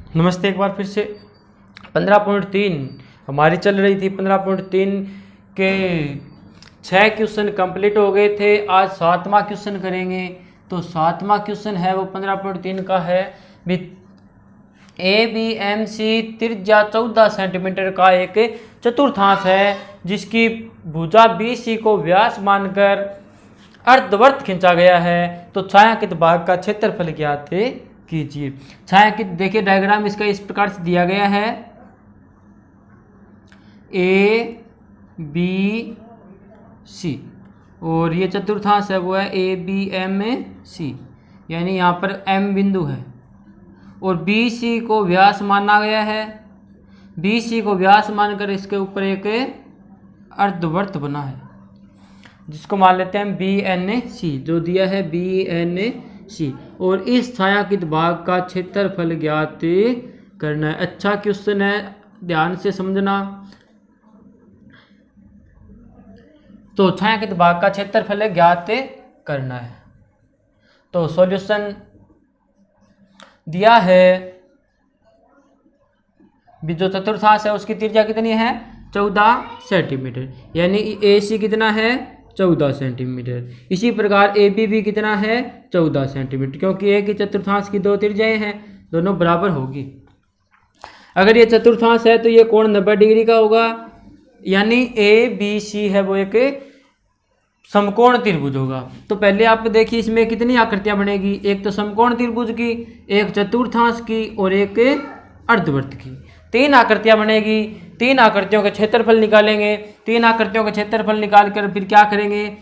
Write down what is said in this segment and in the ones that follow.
नमस्ते एक बार फिर से। 15.3 हमारी चल रही थी। 15.3 के 6 क्वेश्चन कंप्लीट हो गए थे। आज 7वां क्वेश्चन करेंगे। तो 7वां क्वेश्चन है वो 15.3 का है। ABMC त्रिज्या 14 सेंटीमीटर का एक चतुर्थांश है जिसकी भुजा BC को व्यास मानकर अर्धवृत्त खींचा गया है। तो छायांकित भाग का क्षेत्रफल ज्ञात कीजिए। छायांकित देखिए डायग्राम इसका इस प्रकार से दिया गया है। ABC और ये चतुर्थांश है वो है ABMC, यानी यहाँ पर M बिंदु है और BC को व्यास माना गया है। BC को व्यास मानकर इसके ऊपर एक अर्धवृत्त बना है जिसको मान लेते हैं BNC, जो दिया है BNC। और इस छायांकित भाग का क्षेत्रफल ज्ञात करना है। अच्छा क्वेश्चन है, ध्यान से समझना। तो छायांकित भाग का क्षेत्रफल ज्ञात करना है। तो सॉल्यूशन दिया है जो चतुर्थांश है उसकी त्रिज्या कितनी है 14 सेंटीमीटर, यानी AC कितना है 14 सेंटीमीटर। इसी प्रकार AB भी कितना है 14 सेंटीमीटर, क्योंकि एक ही चतुर्थांश की दो त्रिज्याएं हैं, दोनों बराबर होगी। अगर ये चतुर्थांश है तो ये कोण 90 डिग्री का होगा, यानी ABC है वो एक समकोण त्रिभुज होगा। तो पहले आप देखिए इसमें कितनी आकृतियां बनेगी, एक तो समकोण त्रिभुज की, एक चतुर्थांश की और एक अर्धवृत्त की। 3 आकृतियां बनेगी। 3 आकृतियों के क्षेत्रफल निकालेंगे। 3 आकृतियों के क्षेत्रफल निकाल कर फिर क्या करेंगे,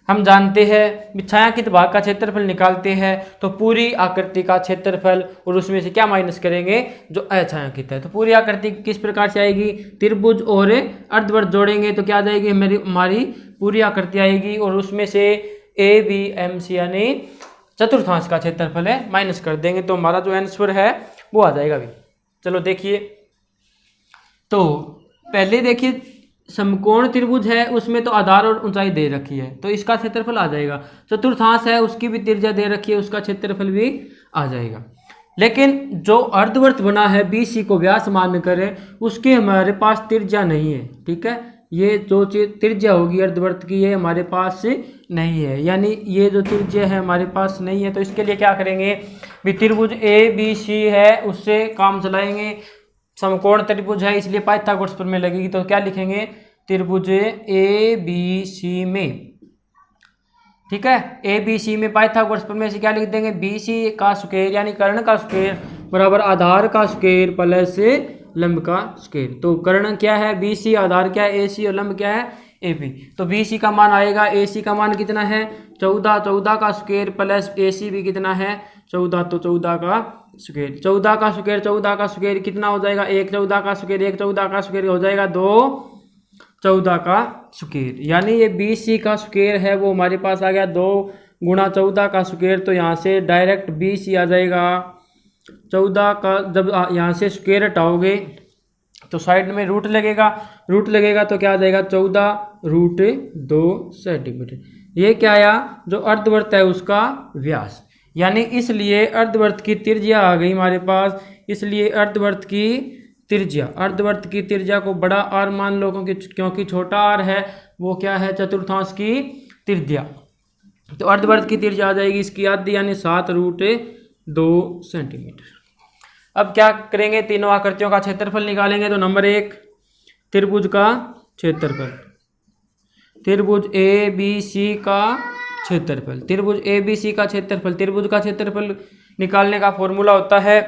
हम जानते हैं छायांकित भाग का क्षेत्रफल निकालते हैं तो पूरी आकृति का क्षेत्रफल और उसमें से क्या माइनस करेंगे जो अछायांकित है। तो पूरी आकृति किस प्रकार से आएगी, त्रिभुज और अर्धवृत्त जोड़ेंगे तो क्या आ जाएगी हमारी पूरी आकृति आएगी और उसमें से ABMC यानी चतुर्थांश का क्षेत्रफल है माइनस कर देंगे तो हमारा जो आंसर है वो आ जाएगा। अभी चलो देखिए। तो पहले देखिए समकोण त्रिभुज है, उसमें तो आधार और ऊंचाई दे रखी है तो इसका क्षेत्रफल आ जाएगा। चतुर्थांश है उसकी भी त्रिज्या दे रखी है, उसका क्षेत्रफल भी आ जाएगा। लेकिन जो अर्धवृत्त बना है BC को व्यास मानकर उसके हमारे पास त्रिज्या नहीं है। ठीक है, ये जो त्रिज्या होगी अर्धवृत्त की ये हमारे पास नहीं है, यानी ये जो त्रिज्या है हमारे पास नहीं है। तो इसके लिए क्या करेंगे, भी त्रिभुज ABC है उससे काम चलाएंगे। समकोण त्रिभुज है इसलिए पाइथागोरस प्रमेय लगेगी। तो क्या लिखेंगे, त्रिभुज ABC में, ठीक है, ABC में पाइथागोरस प्रमेय से क्या लिख देंगे, BC का स्क्वायर यानी कर्ण का स्क्वायर बराबर आधार का स्क्वायर प्लस लंब का स्क्वायर। तो कर्ण क्या है BC, आधार क्या है AC और लंब क्या है AB। तो BC का मान आएगा, AC का मान कितना है 14, 14 का स्क्वायर प्लस AC भी कितना है 14, तो 14 का स्क्वायर। 14 का स्क्वायर 14 का स्क्वायर कितना हो जाएगा, 1 14 का स्क्वायर 1 14 का स्क्वायर हो जाएगा 2 14 का स्क्वायर। यानी ये BC का स्क्वायर है वो हमारे पास आ गया 2 गुणा 14 का स्क्वायर। तो यहाँ से डायरेक्ट BC आ जाएगा 14 का। जब यहाँ से स्क्वायर हटाओगे तो साइड में रूट लगेगा, रूट लगेगा तो क्या आ जाएगा 14√2 सेंटीमीटर। ये क्या आया, जो अर्धवृत्त है उसका व्यास, यानी इसलिए अर्धवृत्त की त्रिज्या आ गई हमारे पास। इसलिए अर्धवृत्त की त्रिज्या को बड़ा R मान लो, क्योंकि छोटा R है वो क्या है चतुर्थांश की त्रिज्या। तो अर्धवृत्त की त्रिज्या आ जाएगी इसकी आधी यानी 7√2 सेंटीमीटर। अब क्या करेंगे, तीनों आकृतियों का क्षेत्रफल निकालेंगे। तो नंबर 1 त्रिभुज का क्षेत्रफल, त्रिभुज ABC का क्षेत्रफल, त्रिभुज ABC का क्षेत्रफल। त्रिभुज का क्षेत्रफल निकालने का फॉर्मूला होता है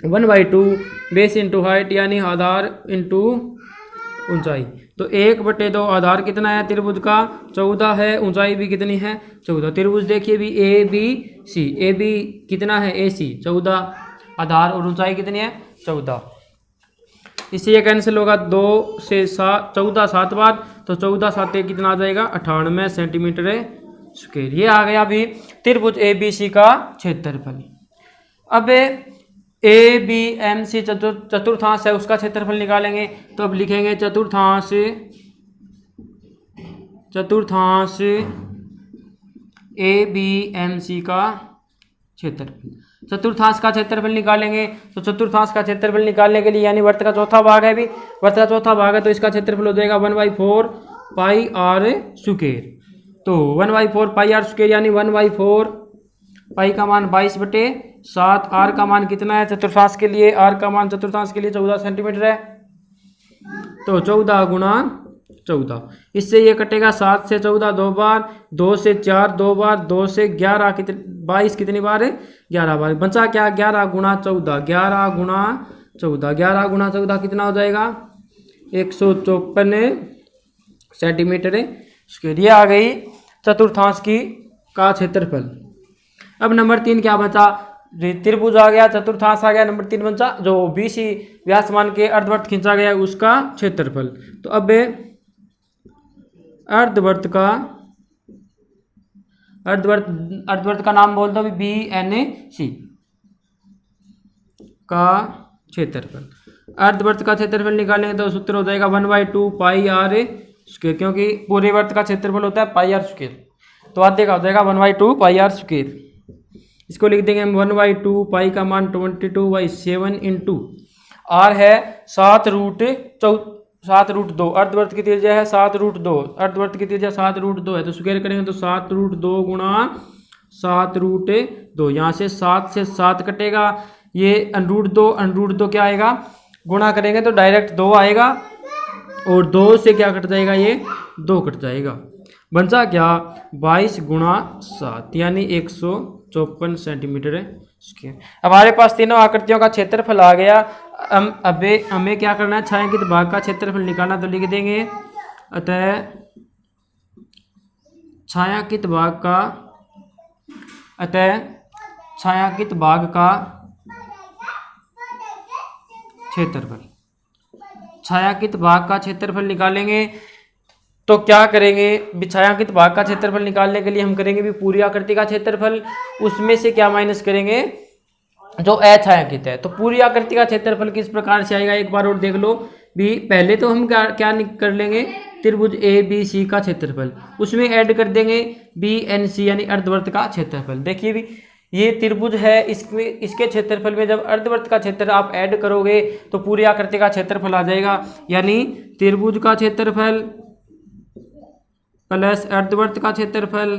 1/2 बेस इंटू हाइट यानी आधार इंटू ऊंचाई। तो 1/2 आधार कितना है त्रिभुज का 14 है, ऊंचाई भी कितनी है 14। त्रिभुज देखिए भी ABC, AB कितना है AC 14, आधार और ऊंचाई कितनी है 14। इससे ये कैंसिल होगा 2 से 7 14 7 बार, तो 14 7 कितना आ जाएगा 98 सेंटीमीटर स्क्वायर। ये आ गया अभी त्रिभुज ABC का क्षेत्रफल। अब ABMC चतुर्थांश है उसका क्षेत्रफल निकालेंगे। तो अब लिखेंगे चतुर्थांश ABMC का क्षेत्रफल। चतुर्थांश का क्षेत्रफल निकालेंगे तो चतुर्थांश का क्षेत्रफल निकालने के लिए यानी वर्त का चौथा भाग है, भी वर्त का चौथा भाग है तो इसका क्षेत्रफल हो जाएगा 1/4 पाई आर स्क्वायर। तो 1/4 पाई आर स्क्वायर यानी 1/4 पाई का मान 22/7, आर का मान कितना है चतुर्थांश के लिए, आर का मान चतुर्थांश के लिए 14 सेंटीमीटर है। तो 14 गुणा 14, इससे ये कटेगा 7 से 14 दो बार, 2 से 4 दो बार, 2 से 11 22 कितनी बार है 11 बार, बचा क्या 11 गुणा 14, 11 गुणा 14, 11 गुणा 14 कितना हो जाएगा 154 सेंटीमीटर स्क्वायर। ये आ गई चतुर्थांश की का क्षेत्रफल। अब नंबर 3 क्या बचा, त्रिभुज आ गया, चतुर्थांश आ गया, नंबर 3 बचा जो BC व्यास मान के अर्धवृत्त खींचा गया उसका क्षेत्रफल। तो अब अर्धवृत्त का नाम बोल दो BNC का क्षेत्रफल। अर्धवृत्त का क्षेत्रफल निकालेंगे तो सूत्र हो जाएगा 1/2 पाई आर स्क्वायर, क्योंकि पूरे वर्त का क्षेत्रफल होता है पाई आर स्क्वायर, तो आधे का हो जाएगा 1/2 पाई आर स्क्वायर। इसको लिख देंगे हम 1/2 पाई का मान 22/7 इंटू आर है 7√2, अर्धवृत्त की त्रिज्या है 7√2, अर्धवृत्त की त्रिज्या 7√2 है तो स्क्वायर करेंगे तो 7√2 गुणा 7√2, यहाँ से 7 से 7 कटेगा, ये √2 क्या आएगा, गुणा करेंगे तो डायरेक्ट 2 आएगा और 2 से क्या कट जाएगा, ये 2 कट जाएगा, बचा क्या 22 गुणा 7 यानी 154 सेंटीमीटर स्क्वायर। हमारे पास तीनों आकृतियों का क्षेत्रफल आ गया। हमें क्या करना है, छायांकित भाग का क्षेत्रफल निकालना, तो लिख देंगे अतः छायांकित भाग का क्षेत्रफल, छायांकित भाग का क्षेत्रफल निकालेंगे तो क्या करेंगे, छायांकित भाग का क्षेत्रफल निकालने के लिए हम करेंगे भी पूरी आकृति का क्षेत्रफल, उसमें से क्या माइनस करेंगे जो अछायांकित है। तो पूरी आकृति का क्षेत्रफल किस प्रकार से आएगा एक बार और देख लो भी। पहले तो हम क्या कर लेंगे, त्रिभुज ABC का क्षेत्रफल, उसमें ऐड कर देंगे BNC यानी अर्धवृत्त का क्षेत्रफल। देखिए भी ये त्रिभुज है, इसके क्षेत्रफल में जब अर्धवृत्त का क्षेत्र आप ऐड करोगे तो पूरी आकृति का क्षेत्रफल आ जाएगा, यानी त्रिभुज का क्षेत्रफल प्लस अर्धवृत्त का क्षेत्रफल,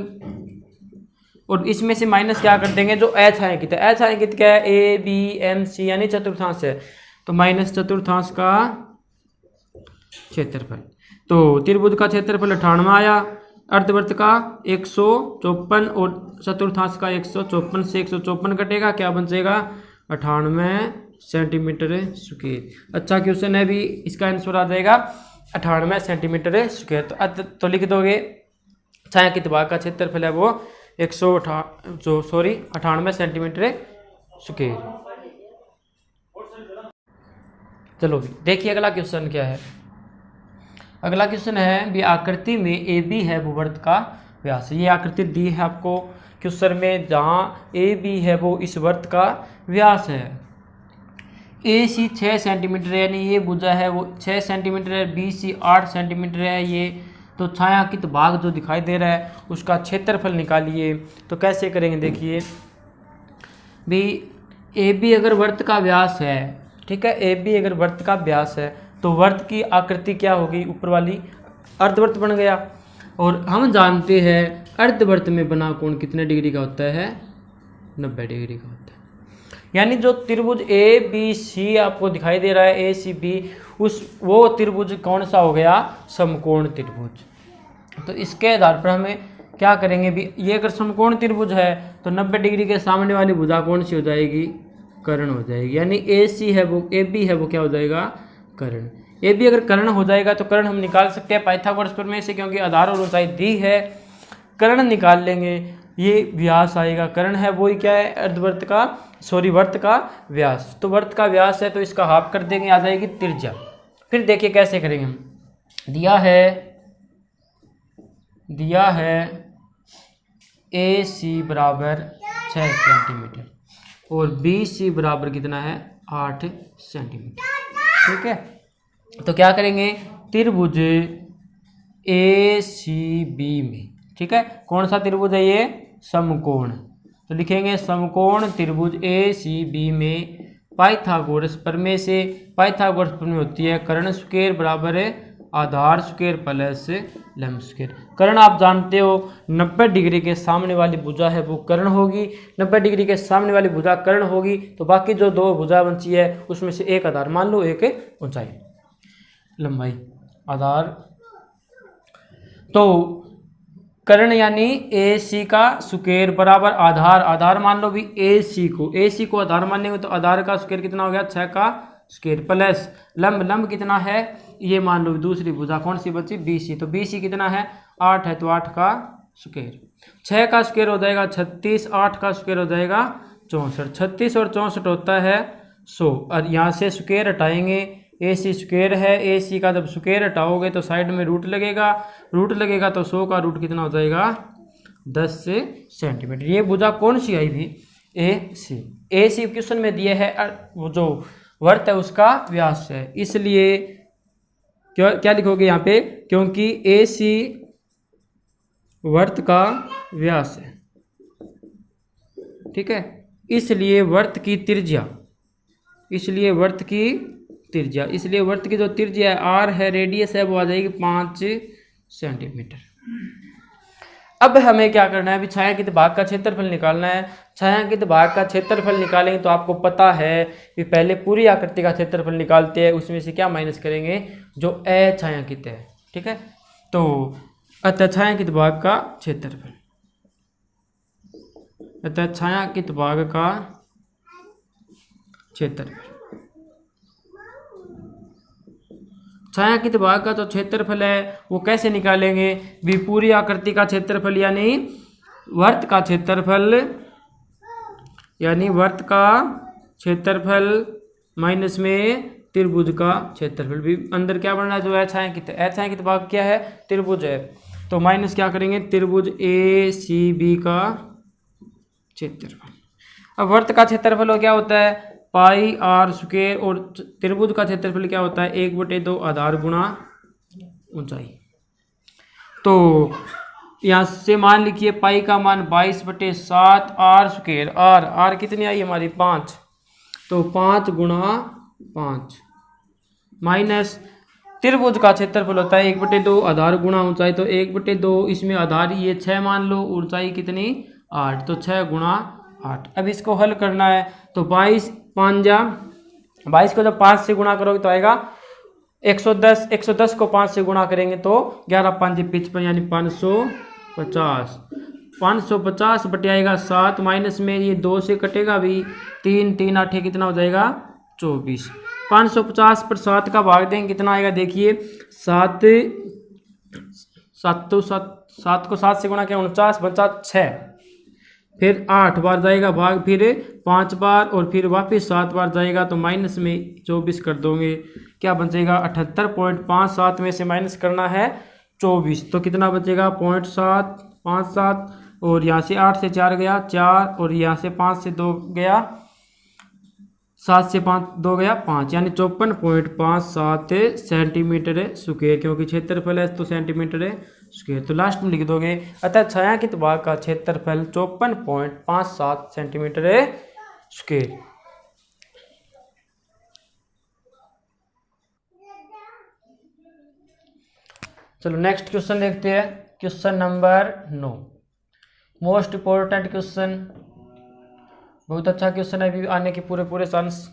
और इसमें से माइनस क्या कर देंगे जो अछायांकित है। अछायांकित क्या है, ABMC यानी चतुर्थांश है, तो माइनस चतुर्थांश का क्षेत्रफल। तो त्रिभुज का क्षेत्रफल 98 आया, अर्धवृत्त का 154 और चतुर्थांश का 154 से 154 कटेगा, क्या बचेगा 98 सेंटीमीटर स्क्वायर। अच्छा क्वेश्चन है भी, इसका आंसर आ जाएगा 98 सेंटीमीटर स्क्वायर। तो लिख दोगे छायांकित भाग का क्षेत्रफल है वो 98 सेंटीमीटर स्क्वायर। चलो भी देखिए अगला क्वेश्चन क्या है। अगला क्वेश्चन है भी आकृति में AB है वो वर्त का व्यास। ये आकृति दी है आपको क्वेश्चन में, जहाँ AB है वो इस वर्त का व्यास है। AC 6 सेंटीमीटर है, यानी ये भुजा है वो 6 सेंटीमीटर है, BC 8 सेंटीमीटर है ये। तो छायांकित भाग जो दिखाई दे रहा है उसका क्षेत्रफल निकालिए। तो कैसे करेंगे देखिए भी, AB अगर वर्त का व्यास है, ठीक है, AB अगर वर्त का व्यास है तो वर्त की आकृति क्या होगी, ऊपर वाली अर्धवृत्त बन गया। और हम जानते हैं अर्धवृत्त में बना कोण कितने डिग्री का होता है, 90 डिग्री का होता है। यानी जो त्रिभुज ABC आपको दिखाई दे रहा है ACB, वो त्रिभुज कौन सा हो गया, समकोण त्रिभुज। तो इसके आधार पर हमें क्या करेंगे भी, ये अगर समकोण त्रिभुज है तो 90 डिग्री के सामने वाली भुजा कौन सी हो जाएगी, कर्ण हो जाएगी। यानी AB है वो क्या हो जाएगा, कर्ण। AB अगर कर्ण हो जाएगा तो कर्ण हम निकाल सकते हैं पाइथागोरस प्रमेय से, क्योंकि आधार और ऊंचाई दी है, कर्ण निकाल लेंगे। ये व्यास आएगा, कर्ण है वही क्या है, वर्त का व्यास। तो वर्त का व्यास है तो इसका हाफ कर देंगे, आ जाएगी त्रिज्या। फिर देखिए कैसे करेंगे हम, दिया है AC बराबर 6 सेंटीमीटर और BC बराबर कितना है 8 सेंटीमीटर, ठीक है। तो क्या करेंगे, त्रिभुज ACB में, ठीक है, कौन सा त्रिभुज है ये, समकोण तो लिखेंगे समकोण त्रिभुज ए सी बी में पाइथागोरस प्रमेय से, पाइथागोरस प्रमेय होती है कर्ण स्क्वायर बराबर आधार स्क्वायर प्लस लंब स्क्वायर। कर्ण आप जानते हो 90 डिग्री के सामने वाली भुजा है वो कर्ण होगी, 90 डिग्री के सामने वाली भुजा कर्ण होगी, तो बाकी जो दो भुजा बची है उसमें से एक आधार मान लो, एक ऊंचाई लंबाई आधार। तो कर्ण यानी ए सी का स्क्वायर बराबर आधार, आधार मान लो भी ए सी को आधार मानेंगे तो आधार का स्क्वायर कितना हो गया 6 का स्क्वायर प्लस लंब, लंब कितना है ये मान लो दूसरी भुजा कौन सी बची बी सी, तो बी सी कितना है 8 है तो 8 का स्क्वायर, 6 का स्क्वायर हो जाएगा 36, 8 का स्क्वायर हो जाएगा 64, 36 और 64 होता है 100 और यहाँ से स्क्वायर हटाएंगे, ए सी स्क्वायर है, ए सी का जब स्क्वायर हटाओगे तो साइड में रूट लगेगा, रूट लगेगा तो 100 का रूट कितना हो जाएगा 10 सेंटीमीटर। ये भुजा कौन सी आई भी ए सी क्वेश्चन में दिए है वो जो वर्त है उसका व्यास है, इसलिए क्या लिखोगे यहाँ पे क्योंकि ए सी वर्त का व्यास है, ठीक है, इसलिए वर्त की त्रिज्या, इसलिए वर्त की जो त्रिज्या है आर है, रेडियस है वो आ जाएगी 5 सेंटीमीटर। अब हमें क्या करना है, अभी छायांकित भाग का क्षेत्रफल निकालना है। छायांकित भाग का क्षेत्रफल निकालेंगे तो आपको पता है कि पहले पूरी आकृति का क्षेत्रफल निकालते हैं, उसमें से क्या माइनस करेंगे जो अछायांकित है, ठीक है। तो अतः छायांकित भाग का क्षेत्रफल, अतः छायांकित भाग का क्षेत्रफल, छायांकित भाग का जो क्षेत्रफल है वो कैसे निकालेंगे भी पूरी आकृति का क्षेत्रफल यानी वर्त का क्षेत्रफल, यानी वर्त का क्षेत्रफल माइनस में त्रिभुज का क्षेत्रफल, भी अंदर क्या बनना है जो अछायांकित है, अछायांकित भाग क्या है त्रिभुज है, तो माइनस क्या करेंगे त्रिभुज ए सी बी का क्षेत्रफल। अब वर्त का क्षेत्रफल क्या होता है पाई आर स्क्वायर और त्रिभुज का क्षेत्रफल क्या होता है 1/2 आधार गुणा ऊंचाई। तो यहाँ से मान लिखिए पाई का मान 22/7 आर स्क्वायर, आर कितनी आई हमारी 5, तो 5 गुणा 5 माइनस त्रिभुज का क्षेत्रफल होता है 1/2 आधार गुणा ऊंचाई, तो 1/2 इसमें आधार ये 6 मान लो, ऊंचाई कितनी 8, तो 6 गुणा 8। अब इसको हल करना है तो 22 को जब 5 से गुणा करोगे तो आएगा 110, 110 को 5 से गुणा करेंगे तो 11 5 55 यानी 550, 550 बटे आएगा 7 माइनस में ये 2 से कटेगा भी 3 3 8 कितना हो जाएगा 24, 550 पर 7 का भाग देंगे कितना आएगा देखिए 7 को 7 से गुणा किया 49 बचा 6, फिर 8 बार जाएगा भाग, फिर 5 बार और फिर वापस 7 बार जाएगा, तो माइनस में 24 कर दोगे क्या बचेगा 78.57 में से माइनस करना है 24, तो कितना बचेगा 0.757 और यहाँ से 8 से 4 गया 4 और यहाँ से 5 से 2 गया 7 से 5 2 गया 5 यानी 54.57 सेंटीमीटर स्क्वायर, क्योंकि क्षेत्रफल है तो सेंटीमीटर स्क्वायर, तो लास्ट में लिख दोगे अतः छायांकित भाग का क्षेत्रफल 54.57 सेंटीमीटर स्क्वायर। चलो नेक्स्ट क्वेश्चन देखते हैं, question number 9, most important question, बहुत अच्छा क्वेश्चन है, अभी आने के पूरे चांस।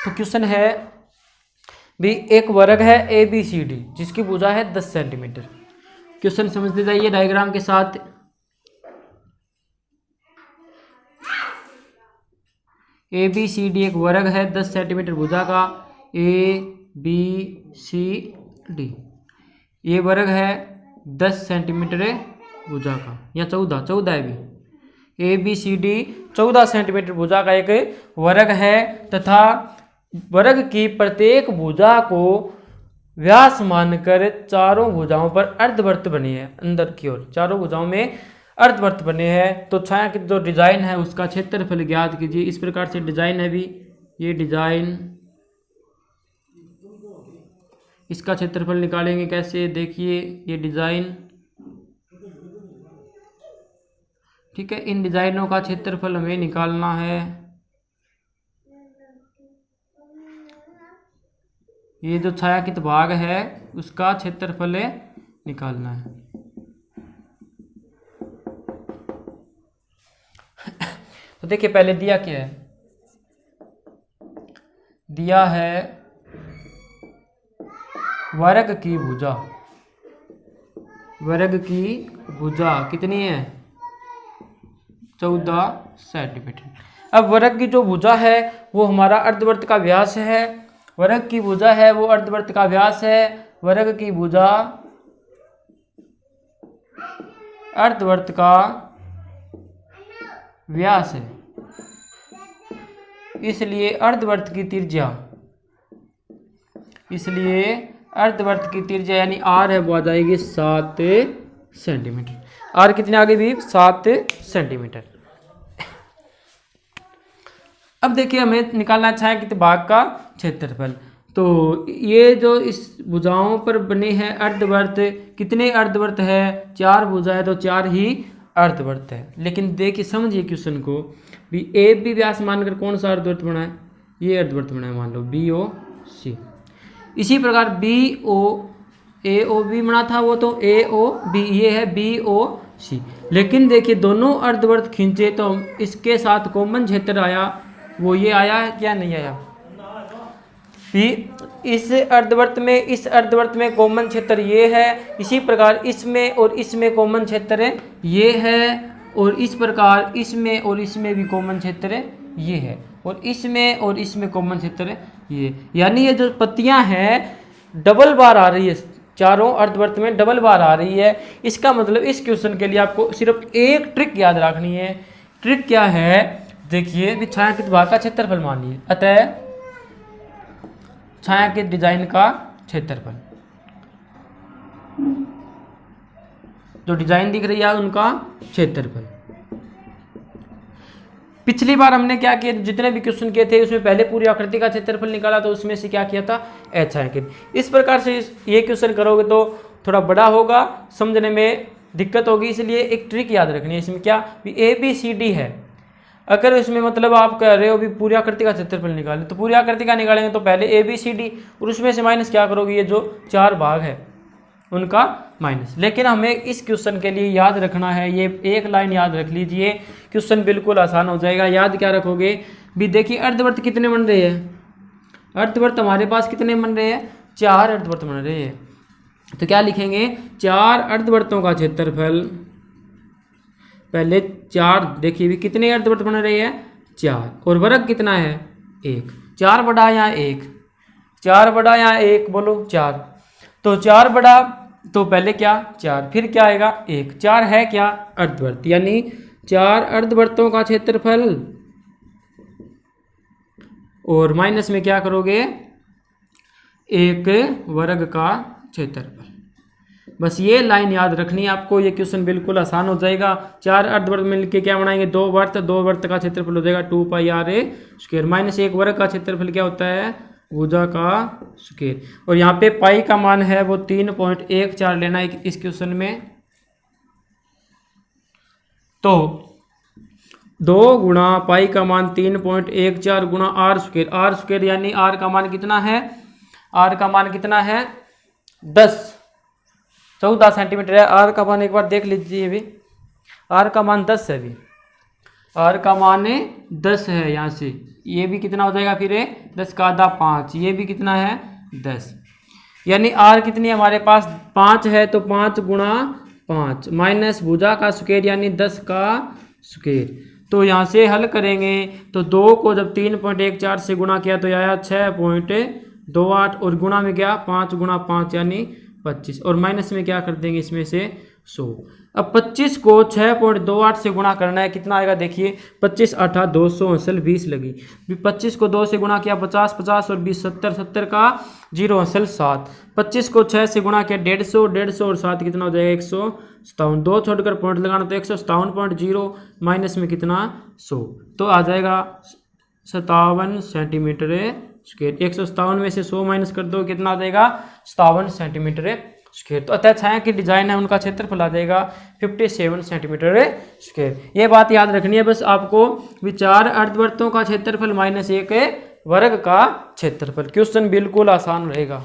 तो क्वेश्चन है भी एक वर्ग है ए बी सी डी जिसकी भुजा है 10 सेंटीमीटर। क्वेश्चन समझते जाइए डायग्राम के साथ। ए बी सी डी एक वर्ग है 10 सेंटीमीटर भुजा का, ए बी सी डी ये वर्ग है 10 सेंटीमीटर भुजा का, या 14 है भी, A B C D 14 centimetre भुजा का एक वर्ग है तथा वर्ग की प्रत्येक भुजा को व्यास मानकर चारों भुजाओं पर अर्धवृत्त बने हैं, अंदर की ओर चारों भुजाओं में अर्धवृत्त बने हैं। तो छायांकित जो डिजाइन है उसका क्षेत्रफल ज्ञात कीजिए। इस प्रकार से डिजाइन है भी, ये डिजाइन, इसका क्षेत्रफल निकालेंगे कैसे देखिए, ये डिजाइन ठीक है, इन डिजाइनों का क्षेत्रफल हमें निकालना है। ये जो छायांकित भाग है उसका क्षेत्रफल निकालना है। तो देखिए पहले दिया क्या है, दिया है वर्ग की भुजा। वर्ग की भुजा कितनी है? 14 सेंटीमीटर। अब वर्ग की जो भुजा है वो हमारा अर्धवृत्त का व्यास है। वर्ग की भुजा है वो अर्धवृत्त का व्यास है। वर्ग की भुजा अर्धवृत्त का व्यास है, इसलिए अर्धवृत्त की त्रिज्या, इसलिए अर्धवृत्त की त्रिज्या यानी आर है वो आ जाएगी 7 सेंटीमीटर। आर कितने आगे भी? 7 सेंटीमीटर। अब देखिए हमें निकालना छायांकित भाग का क्षेत्रफल। तो ये जो इस भुजाओं पर बने हैं अर्धवृत्त, कितने अर्धवृत्त है? 4 भुजा है तो 4 ही अर्धवृत्त है। लेकिन देखिए समझिए क्वेश्चन को भी, ए बी व्यास मानकर कौन सा अर्धवृत्त बना है? ये अर्धवृत्त बना है, मान लो बी ओ सी। इसी प्रकार बी ओ ए ओ बी बना था वो, तो ए ओ बी, ये है बी ओ सी। लेकिन देखिए दोनों अर्धवृत्त खींचे तो इसके साथ कॉमन क्षेत्र आया, वो ये आया है क्या? नहीं आया। इस अर्धवृत्त में, इस अर्धवृत्त में कॉमन क्षेत्र ये है। इसी प्रकार इसमें और इसमें कॉमन क्षेत्र ये है, और इस प्रकार इसमें और इसमें भी कॉमन क्षेत्र ये है, और इसमें और इसमें कॉमन क्षेत्र ये। यानी ये जो पत्तियां हैं डबल बार आ रही है, चारों अर्धवृत्त में डबल बार आ रही है। इसका मतलब इस क्वेश्चन के लिए आपको सिर्फ एक ट्रिक याद रखनी है। ट्रिक क्या है? देखिए छायांकित भाग का क्षेत्रफल मानिए, अतः छायांकित डिजाइन का क्षेत्रफल, जो डिजाइन दिख रही है उनका क्षेत्रफल। पिछली बार हमने क्या किया, जितने भी क्वेश्चन किए थे उसमें पहले पूरी आकृति का क्षेत्रफल निकाला, तो उसमें से क्या किया था? अछायांकित। इस प्रकार से ये क्वेश्चन करोगे तो थोड़ा बड़ा होगा, समझने में दिक्कत होगी। इसलिए एक ट्रिक याद रखनी है इसमें, क्या भी ए बी सी डी है। अगर इसमें मतलब आप कह रहे हो भी पूरी आकृति का क्षेत्रफल निकालें, तो पूरी आकृति का निकालेंगे तो पहले ए बी सी डी, और उसमें से माइनस क्या करोगे? ये जो 4 भाग है उनका माइनस। लेकिन हमें इस क्वेश्चन के लिए याद रखना है, ये एक लाइन याद रख लीजिए, क्वेश्चन बिल्कुल आसान हो जाएगा। याद क्या रखोगे भी? देखिए अर्धवृत्त कितने बन रहे हैं? अर्धवृत्त हमारे पास कितने बन रहे हैं? 4 अर्धवृत्त बन रहे हैं। तो क्या लिखेंगे? 4 अर्धवृत्तों का क्षेत्रफल। पहले 4, देखिए भी कितने अर्धवृत्त बन रहे हैं? 4, और वर्ग कितना है? 1। 4 बड़ा या 1? 4 बड़ा या 1? बोलो 4। तो 4 बड़ा, तो पहले क्या? 4, फिर क्या आएगा? 1। 4 है क्या? अर्धवृत्त, यानी 4 अर्धवृत्तों का क्षेत्रफल, और माइनस में क्या करोगे? 1 वर्ग का क्षेत्रफल। बस ये लाइन याद रखनी है आपको, ये क्वेश्चन बिल्कुल आसान हो जाएगा। 4 अर्धवृत्त मिलके क्या बनाएंगे? 2 वर्त। 2 वर्त का क्षेत्रफल हो जाएगा 2 पाई आर ए स्क्वायर, माइनस 1 वर्ग का क्षेत्रफल क्या होता है? भुजा का स्क्वायर। और यहाँ पे पाई का मान है वो 3.14 लेना है इस क्वेश्चन में। तो 2 गुणा पाई का मान 3.14 गुणा आर स्क्वायर। आर स्क्वायर यानी आर का मान कितना है? आर का मान कितना है? 14 सेंटीमीटर है। आर का मान एक बार देख लीजिए, अभी आर का मान 10 है। अभी आर का मान 10 है। यहाँ से ये भी कितना हो जाएगा फिर? 10 का आधा 5। ये भी कितना है? 10। यानी आर कितनी है हमारे पास? 5 है। तो 5 गुणा 5 माइनस भुजा का स्क्वायर यानी 10 का स्क्वायर। तो यहाँ से हल करेंगे तो 2 को जब 3.14 से गुणा किया तो आया 6.28, और गुणा में क्या? 5 गुणा 5 यानी 25, और माइनस में क्या कर देंगे इसमें से? 100। अब 25 को 6.28 से गुणा करना है, कितना आएगा? देखिए 25 8 200 असल 20 लगी। 25 को 2 से गुणा किया 50 50, और 20 70 70 का 0 असल 7। 25 को 6 से गुणा किया 150 150, और 7 कितना हो जाएगा? 157। 2 छोड़कर पॉइंट लगाना तो 157.0 माइनस में कितना? 100। तो आ जाएगा 57 सेंटीमीटर स्क्वायर। 157 में से 100 माइनस कर दो, कितना आ जाएगा? 57 सेंटीमीटर स्क्वायर। तो अतः छाया की डिजाइन है उनका क्षेत्रफल आ जाएगा 57 सेंटीमीटर स्क्वायर। ये बात याद रखनी है बस आपको, विचार अर्धवृत्तों का क्षेत्रफल -1 वर्ग का क्षेत्रफल। क्वेश्चन बिल्कुल आसान रहेगा।